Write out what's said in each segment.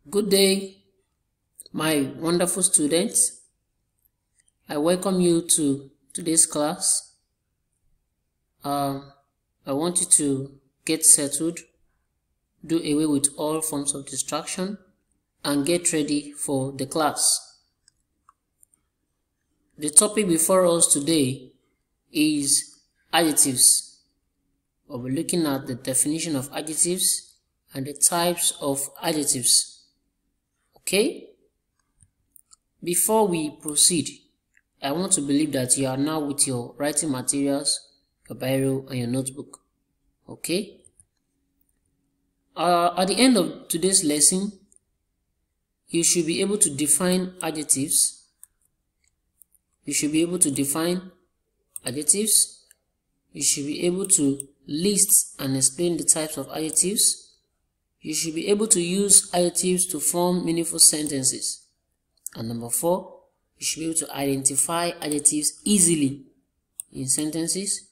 Good day, my wonderful students. I welcome you to today's class. I want you to get settled, do away with all forms of distraction, and get ready for the class. The topic before us today is adjectives. We'll be looking at the definition of adjectives and the types of adjectives. Okay? Before we proceed, I want to believe that you are now with your writing materials, your biro, and your notebook. Okay? At the end of today's lesson, you should be able to define adjectives. You should be able to define adjectives. You should be able to list and explain the types of adjectives. You should be able to use adjectives to form meaningful sentences. And number 4, you should be able to identify adjectives easily in sentences.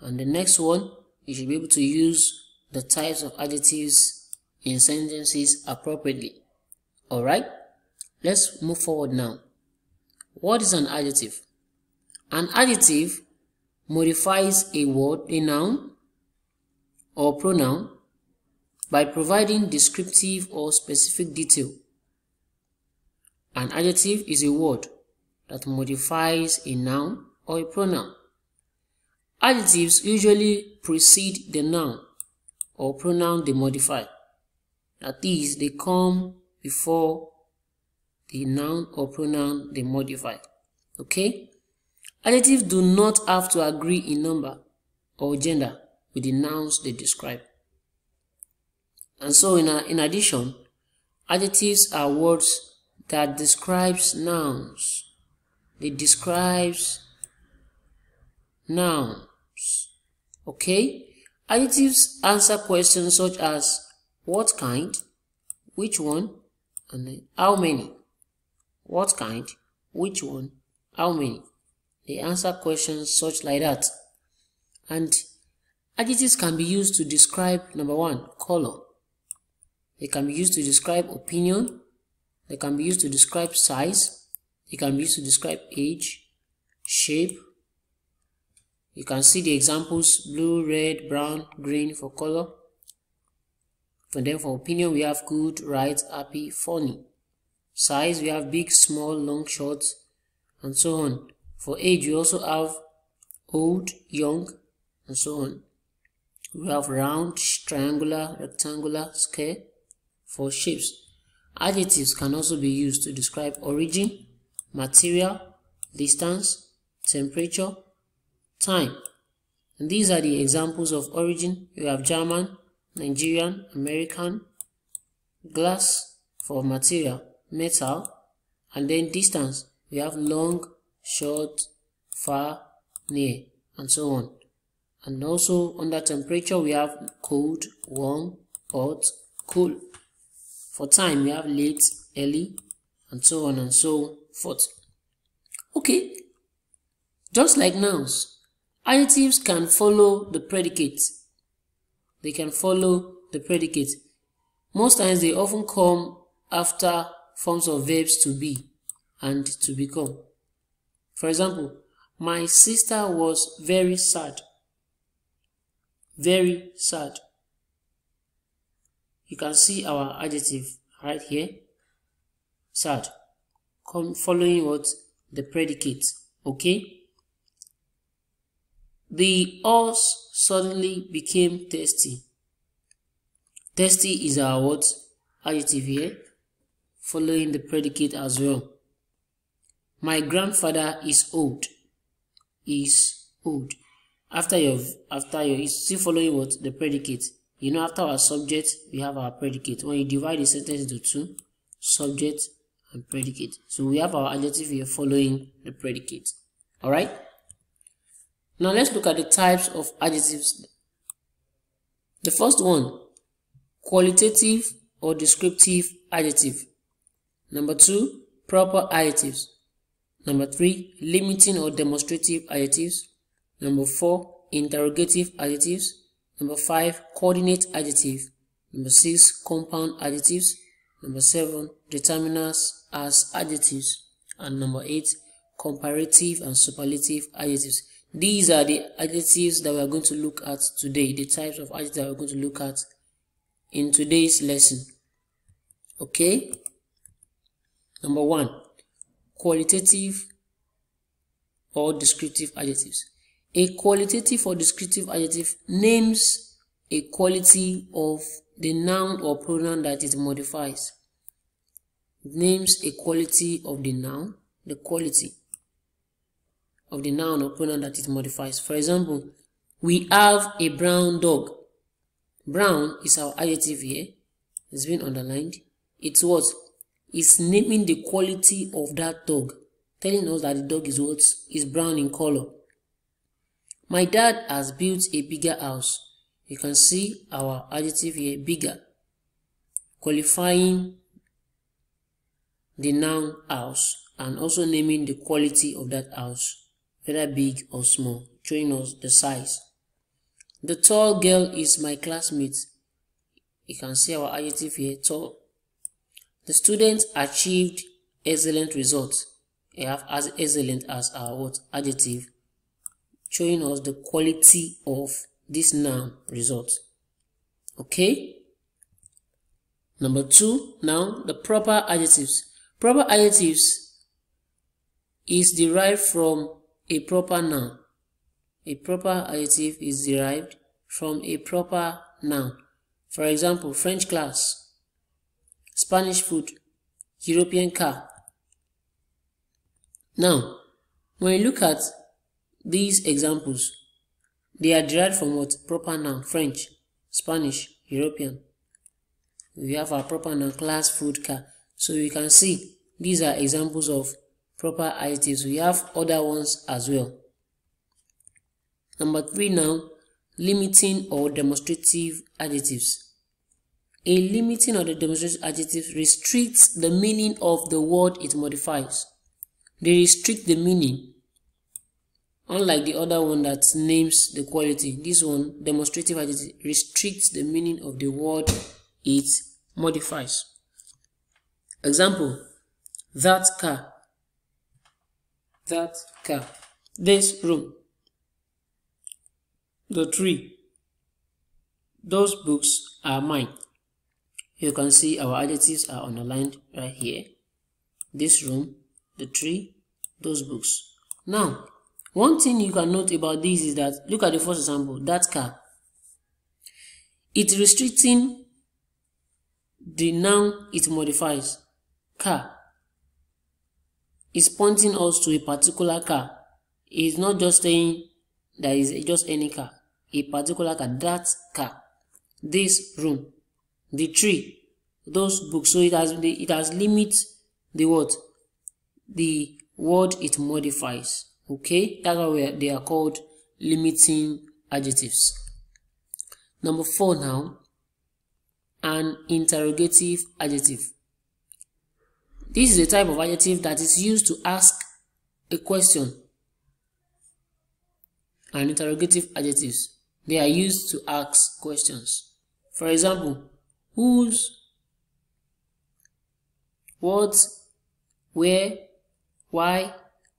And the next one, you should be able to use the types of adjectives in sentences appropriately. Alright, let's move forward now. What is an adjective? An adjective modifies a word, a noun, or pronoun by providing descriptive or specific detail. An adjective is a word that modifies a noun or a pronoun. Adjectives usually precede the noun or pronoun they modify. That is, they come before the noun or pronoun they modify. Okay? Adjectives do not have to agree in number or gender with the nouns they describe. And so in addition, adjectives are words that describes nouns. They describes nouns. Okay? Adjectives answer questions such as what kind, which one, and how many. What kind, which one, how many. They answer questions such like that. And adjectives can be used to describe, number 1, color. They can be used to describe opinion. They can be used to describe size. They can be used to describe age, shape. You can see the examples: blue, red, brown, green for color. And then for opinion, we have good, right, happy, funny. Size, we have big, small, long, short, and so on. For age, we also have old, young, and so on. We have round, triangular, rectangular, square. For shapes, adjectives can also be used to describe origin, material, distance, temperature, time. And these are the examples of origin. You have German, Nigerian, American, glass for material, metal, and then distance. We have long, short, far, near, and so on. And also under temperature, we have cold, warm, hot, cool. For time, we have late, early, and so on and so forth. Okay, just like nouns, adjectives can follow the predicate. They can follow the predicate. Most times, they often come after forms of verbs to be and to become. For example, my sister was very sad. Very sad. You can see our adjective right here, sad, following what? The predicate. Okay? The horse suddenly became thirsty. Thirsty is our what? Adjective here, following the predicate as well. My grandfather is old. Is old. After your it's still following what? The predicate. You know, after our subject, we have our predicate. When you divide the sentence into 2, subject and predicate. So we have our adjective here following the predicate. Alright? Now let's look at the types of adjectives. The first one, qualitative or descriptive adjective. Number 2, proper adjectives. Number 3, limiting or demonstrative adjectives. Number 4, interrogative adjectives. Number 5, coordinate adjective. Number 6, compound adjectives. Number 7, determiners as adjectives. And number 8, comparative and superlative adjectives. These are the adjectives that we are going to look at today, the types of adjectives that we are going to look at in today's lesson. Okay? Number 1, qualitative or descriptive adjectives. A qualitative or descriptive adjective names a quality of the noun or pronoun that it modifies. It names a quality of the noun, the quality of the noun or pronoun that it modifies. For example, we have a brown dog. Brown is our adjective here. It's been underlined. It's what? It's naming the quality of that dog, telling us that the dog is what? Is brown in color. My dad has built a bigger house. You can see our adjective here, bigger, qualifying the noun house and also naming the quality of that house, whether big or small, showing us the size. The tall girl is my classmate. You can see our adjective here, tall. The student achieved excellent results. We have as excellent as our what? Adjective, showing us the quality of this noun result. Okay? Number 2, now the proper adjectives. Proper adjectives is derived from a proper noun. A proper adjective is derived from a proper noun. For example, French class, Spanish food, European car. Now, when you look at these examples, they are derived from what? Proper noun, French, Spanish, European. We have our proper noun, class, food, car. So you can see these are examples of proper adjectives. We have other ones as well. Number 3 now, limiting or demonstrative adjectives. A limiting or demonstrative adjective restricts the meaning of the word it modifies. They restrict the meaning. Unlike the other one that names the quality, this one, demonstrative adjective, restricts the meaning of the word it modifies. Example, that car, this room, the tree, those books are mine. You can see our adjectives are underlined right here. This room, the tree, those books. Now, one thing you can note about this is that, look at the first example, that car. It's restricting the noun it modifies, car. It's pointing us to a particular car. It's not just saying that is just any car, a particular car, that car, this room, the tree, those books. So it has limit the word, the word it modifies. Okay, that's why they are called limiting adjectives. Number 4 now, an interrogative adjective. This is a type of adjective that is used to ask a question. And interrogative adjectives, they are used to ask questions. For example, whose, what, where, why,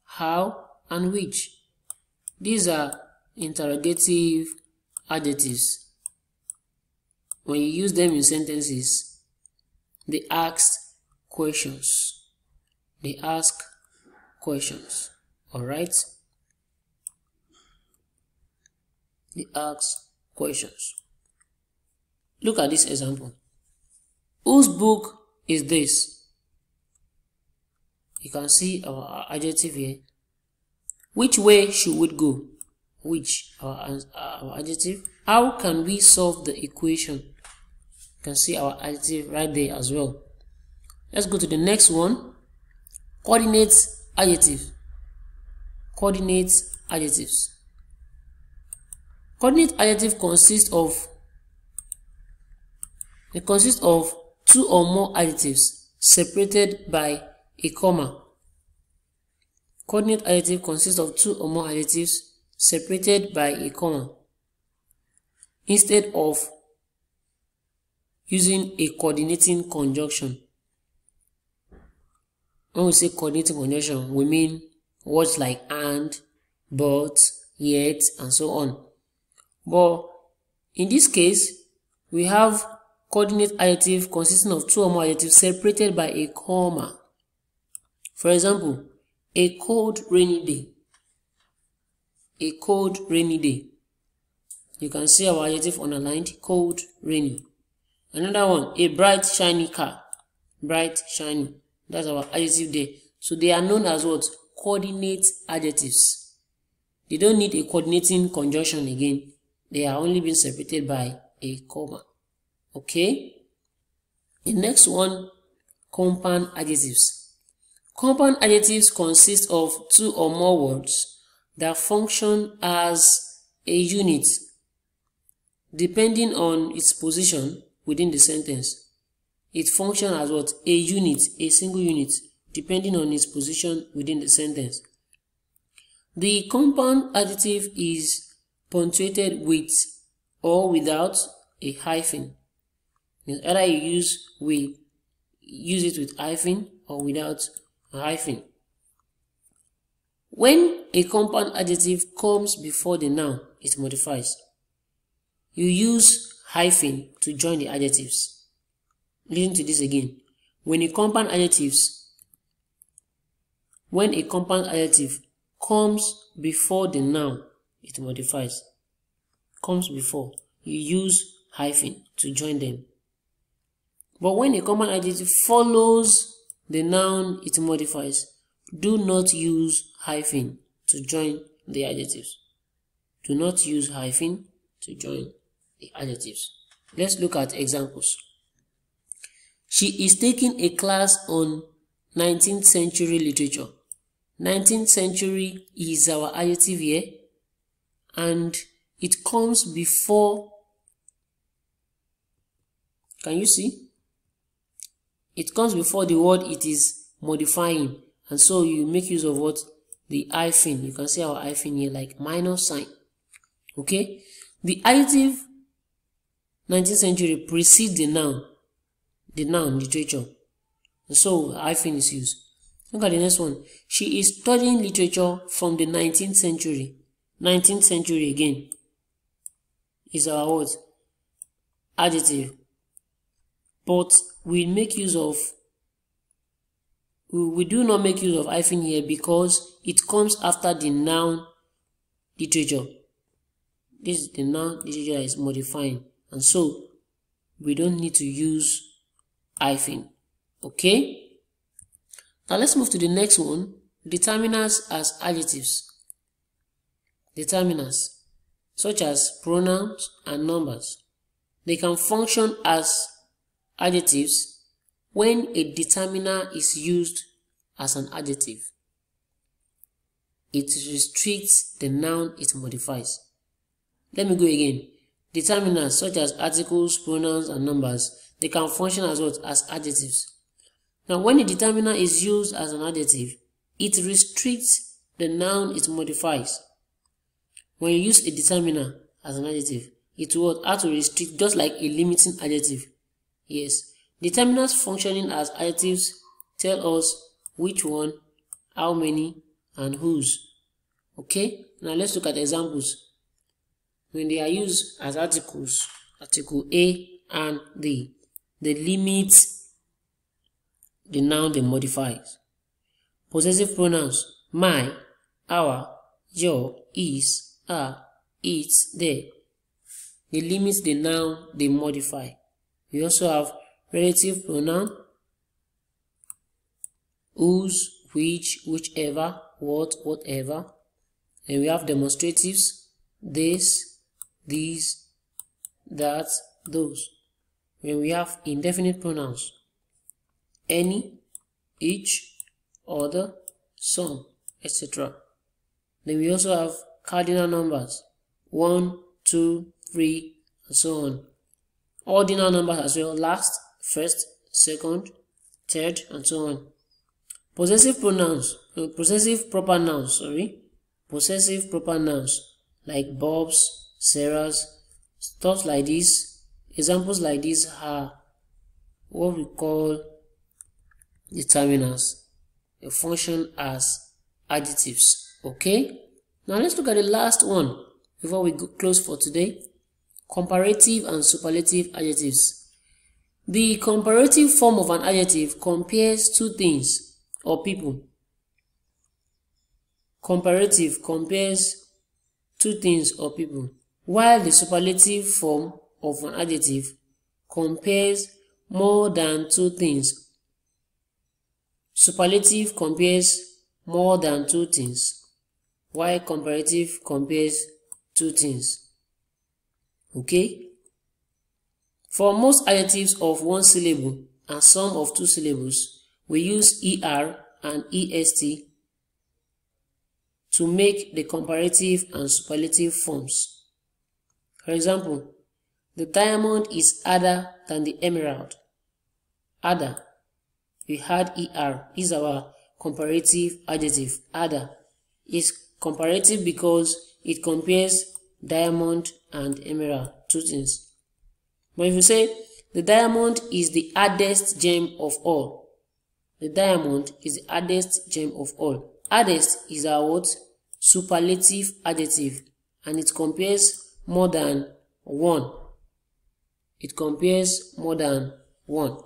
how, and which. These are interrogative adjectives. When you use them in sentences, they ask questions. They ask questions. Alright? They ask questions. Look at this example. Whose book is this? You can see our adjective here. Which way should we go? Which, our adjective. How can we solve the equation? You can see our adjective right there as well. Let's go to the next one. Coordinate adjective. Coordinate adjectives. Coordinate adjective consists of 2 or more adjectives separated by a comma. Coordinate adjective consists of 2 or more adjectives separated by a comma, instead of using a coordinating conjunction. when we say coordinating conjunction, we mean words like and, but, yet, and so on. But in this case, we have coordinate adjective consisting of two or more adjectives separated by a comma. For example, a cold rainy day. A cold rainy day. You can see our adjective underlined, cold, rainy. Another one, a bright shiny car. Bright, shiny. That's our adjective there. So they are known as what? Coordinate adjectives. They don't need a coordinating conjunction again. They are only being separated by a comma. Okay? The next one, compound adjectives. Compound adjectives consist of two or more words that function as a unit depending on its position within the sentence. It functions as what? A unit, a single unit, depending on its position within the sentence. The compound adjective is punctuated with or without a hyphen. Either you use it with hyphen or without a hyphen. When a compound adjective comes before the noun, it modifies. You use hyphen to join the adjectives. Listen to this again. When a compound adjective comes before the noun, it modifies. Comes before, you use hyphen to join them. But when a compound adjective follows the noun, it modifies. Do not use hyphen to join the adjectives. Do not use hyphen to join the adjectives. Let's look at examples. She is taking a class on 19th century literature. 19th century is our adjective here, and it comes before. Can you see? It comes before the word it is modifying, and so you make use of what? The hyphen. You can see our hyphen here, like minus sign. Okay? The adjective 19th century precedes the noun literature, and so hyphen is used. Look at the next one. She is studying literature from the 19th century. 19th century again is our what? Adjective. But we do not make use of hyphen here because it comes after the noun literature. This is the noun literature that is modifying, and so we don't need to use hyphen. Okay? Now let's move to the next one. Determiners as adjectives. Determiners, such as pronouns and numbers. They can function as adjectives when a determiner is used as an adjective. It restricts the noun it modifies. Let me go again. Determiners such as articles, pronouns, and numbers, they can function as what? As adjectives. Now, when a determiner is used as an adjective, it restricts the noun it modifies. When you use a determiner as an adjective, it will have to restrict, just like a limiting adjective. Yes, determiners functioning as adjectives tell us which one, how many, and whose. Okay, now let's look at examples. When they are used as articles, article A and they limit the noun they modify. Possessive pronouns, my, our, your, is, are, its, their. They limit the noun they modify. We also have relative pronoun, whose, which, whichever, what, whatever. And we have demonstratives, this, these, that, those. When we have indefinite pronouns, any, each, other, some, etc. Then we also have cardinal numbers, 1, 2, 3, and so on. Ordinal numbers as well, last, first, second, third, and so on. Possessive pronouns, possessive proper nouns, like Bob's, Sarah's, stuff like this. Examples like these are what we call determiners. function as adjectives. Okay, now let's look at the last one before we close for today. Comparative and superlative adjectives. The comparative form of an adjective compares two things or people. Comparative compares two things or people, while the superlative form of an adjective compares more than two things. Superlative compares more than two things, while comparative compares two things. Okay? For most adjectives of one syllable and some of two syllables, we use ER and EST to make the comparative and superlative forms. For example, the diamond is harder than the emerald. Harder. We had ER is our comparative adjective. Harder is comparative because it compares diamond and emerald, two things. But if you say the diamond is the hardest gem of all, the diamond is the hardest gem of all. Hardest is our what? Superlative adjective, and it compares more than one. It compares more than one.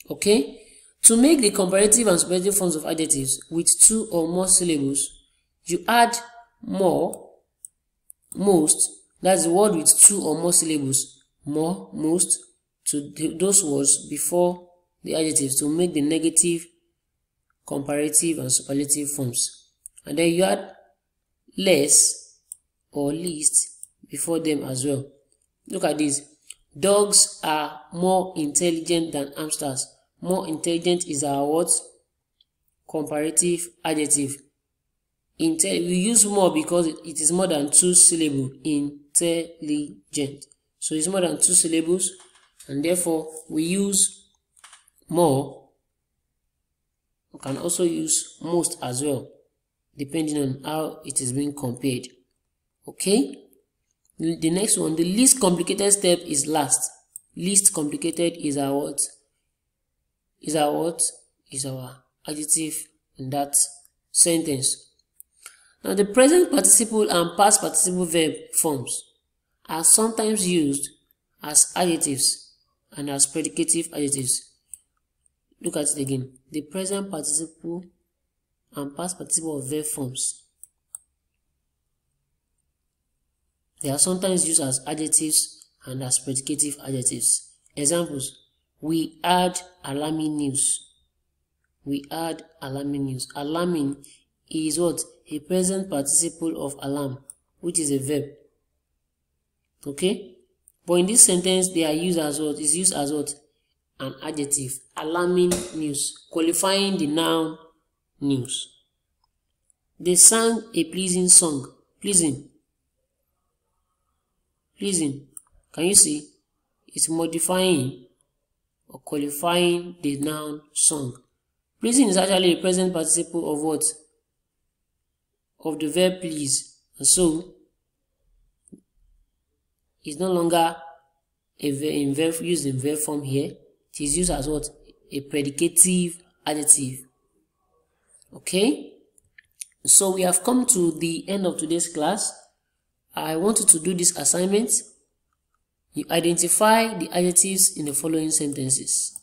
Okay? To make the comparative and superlative forms of adjectives with two or more syllables, you add more, most, that's the word with two or more syllables, more, most, to those words before the adjectives to make the negative, comparative and superlative forms. And then you add less or least before them as well. Look at this. Dogs are more intelligent than hamsters. More intelligent is our what? Comparative adjective. We use more because it is more than two syllables. Intelligent. So it's more than two syllables, and therefore we use more. We can also use most as well, depending on how it is being compared. Okay? The next one, the least complicated step is last. Least complicated is our what? Is our adjective in that sentence. Now the present participle and past participle verb forms are sometimes used as adjectives and as predicative adjectives. Look at it again. The present participle and past participle of verb forms, they are sometimes used as adjectives and as predicative adjectives. Examples: we had alarming news. We had alarming news. Alarming is what? A present participle of alarm, which is a verb. Okay? But in this sentence, they are used as what? Is used as what? An adjective. Alarming news, qualifying the noun news. They sang a pleasing song. Pleasing. Pleasing. Can you see? It's modifying or qualifying the noun song. Pleasing is actually a present participle of what? Of the verb please. And so, it's no longer a verb used in verb form here. It is used as what? A predicative adjective. Okay? So we have come to the end of today's class. I want you to do this assignment. You identify the adjectives in the following sentences.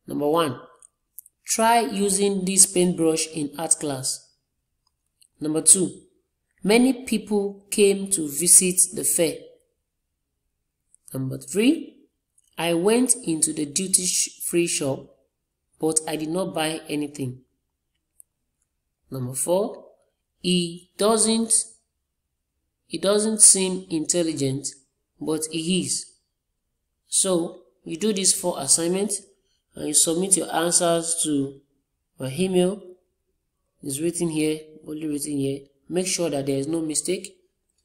Number 1. Try using this paintbrush in art class. Number 2. Many people came to visit the fair. Number 3. I went into the duty-free shop, but I did not buy anything. Number 4. He doesn't seem intelligent, but he is. So, you do this 4 assignments and you submit your answers to my email. It's written here, only written here. Make sure that there is no mistake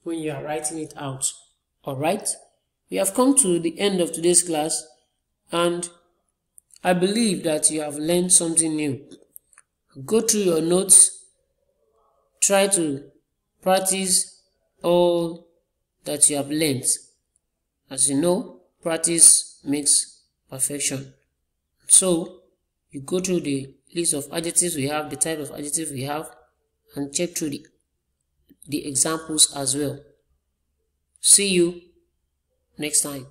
when you are writing it out. Alright? We have come to the end of today's class, and I believe that you have learned something new. Go through your notes, try to practice all that you have learned. As you know, practice makes perfection. So, You go through the list of adjectives we have, the type of adjectives we have, and check through the examples as well. See you next time.